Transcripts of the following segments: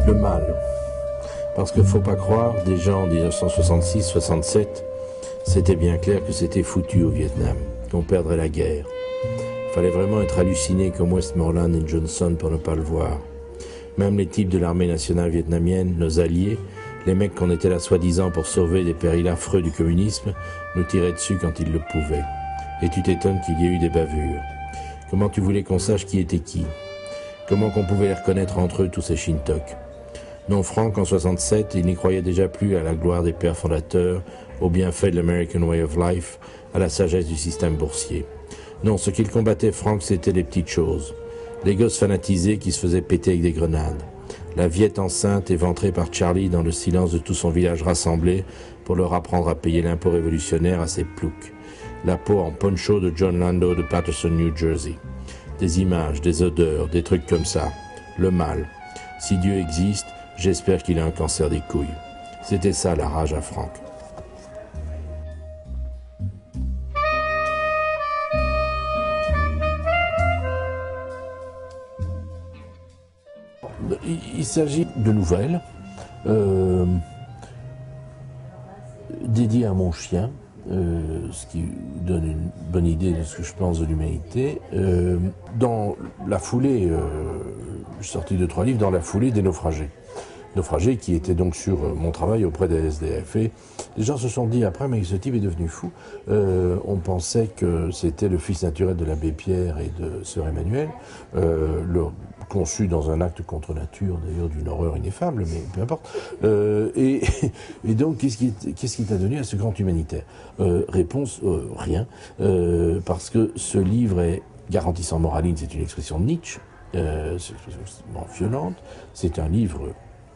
Le mal. Parce qu'il ne faut pas croire, déjà en 1966-67, c'était bien clair que c'était foutu au Vietnam, qu'on perdrait la guerre. Il fallait vraiment être halluciné comme Westmoreland et Johnson pour ne pas le voir. Même les types de l'armée nationale vietnamienne, nos alliés, les mecs qu'on était là soi-disant pour sauver des périls affreux du communisme, nous tiraient dessus quand ils le pouvaient. Et tu t'étonnes qu'il y ait eu des bavures. Comment tu voulais qu'on sache qui était qui? Comment qu'on pouvait les reconnaître entre eux, tous ces Shintok? Non, Frank, en 67, il n'y croyait déjà plus à la gloire des pères fondateurs, au bienfait de l'American Way of Life, à la sagesse du système boursier. Non, ce qu'il combattait, Frank, c'était les petites choses. Les gosses fanatisés qui se faisaient péter avec des grenades. La Viette enceinte éventrée par Charlie dans le silence de tout son village rassemblé pour leur apprendre à payer l'impôt révolutionnaire à ses ploucs. La peau en poncho de John Lando de Patterson, New Jersey. Des images, des odeurs, des trucs comme ça. Le mal. Si Dieu existe, j'espère qu'il a un cancer des couilles. C'était ça la rage à Frank. Il s'agit de nouvelles dédiées à mon chien, ce qui donne une bonne idée de ce que je pense de l'humanité. Dans la foulée, je suis sorti de 3 livres, dans la foulée des naufragés. Naufragés qui étaient donc sur mon travail auprès des SDF. Et les gens se sont dit après, mais ce type est devenu fou. On pensait que c'était le fils naturel de l'abbé Pierre et de sœur Emmanuel, conçu dans un acte contre nature, d'ailleurs d'une horreur ineffable, mais peu importe. Et donc, qu'est-ce qui t'a donné à ce grand humanitaire? Réponse, rien. Parce que ce livre est garantissant moraline, c'est une expression de Nietzsche, c'est une expression extrêmement violente, c'est un livre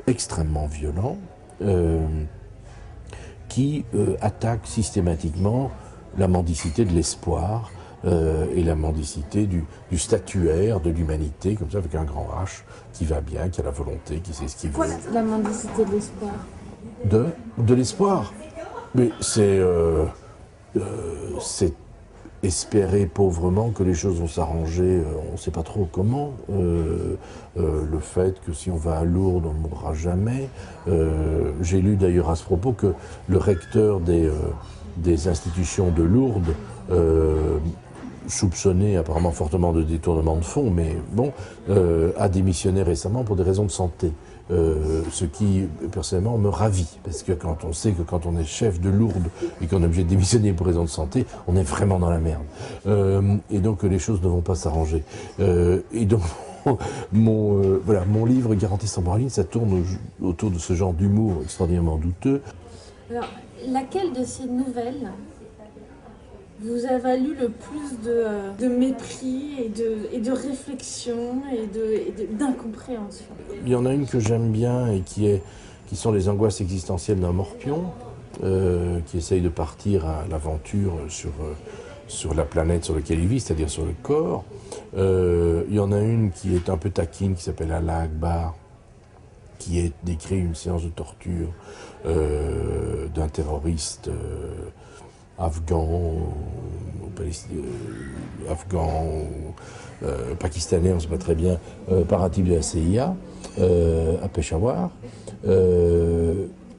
extrêmement violent, qui attaque systématiquement la mendicité de l'espoir, et la mendicité du statuaire de l'humanité, comme ça, avec un grand H, qui va bien, qui a la volonté, qui sait ce qu'il veut. Pourquoi la mendicité de l'espoir? De l'espoir. Mais c'est espérer pauvrement que les choses vont s'arranger, on ne sait pas trop comment. Le fait que si on va à Lourdes, on ne mourra jamais. J'ai lu d'ailleurs à ce propos que le recteur des institutions de Lourdes, soupçonné apparemment fortement de détournement de fonds, mais bon, a démissionné récemment pour des raisons de santé. Ce qui, personnellement, me ravit, parce que quand on sait que quand on est chef de Lourdes et qu'on est obligé de démissionner pour raison de santé, on est vraiment dans la merde. Et donc les choses ne vont pas s'arranger. Et donc mon livre Garantissant moraline, ça tourne autour de ce genre d'humour extraordinairement douteux. Alors, laquelle de ces nouvelles vous a valu le plus de mépris et de réflexion et d'incompréhension? Il y en a une que j'aime bien et qui sont les angoisses existentielles d'un morpion, qui essaye de partir à l'aventure sur la planète sur laquelle il vit, c'est-à-dire sur le corps. Il y en a une qui est un peu taquine, qui s'appelle Allah Akbar, qui décrit une séance de torture d'un terroriste afghan, pakistanais, on ne sait pas très bien, par un type de la CIA à Peshawar,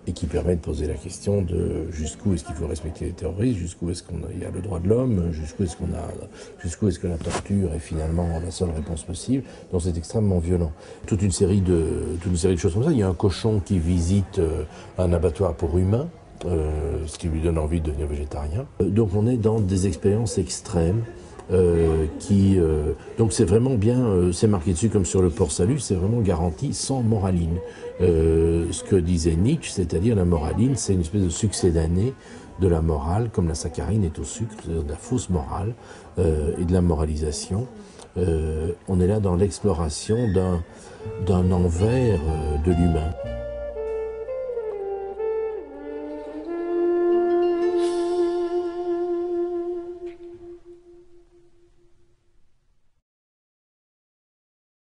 et qui permet de poser la question de jusqu'où est-ce qu'il faut respecter les terroristes, jusqu'où est-ce qu'il y a le droit de l'homme, jusqu'où est-ce que la torture est finalement la seule réponse possible. Donc c'est extrêmement violent. Toute une série de choses comme ça. Il y a un cochon qui visite un abattoir pour humains, ce qui lui donne envie de devenir végétarien. Donc on est dans des expériences extrêmes donc c'est vraiment bien, c'est marqué dessus comme sur le port-salut, c'est vraiment garanti sans moraline. Ce que disait Nietzsche, c'est-à-dire la moraline, c'est une espèce de succédané de la morale, comme la saccharine est au sucre, c'est-à-dire de la fausse morale et de la moralisation. On est là dans l'exploration d'un envers de l'humain.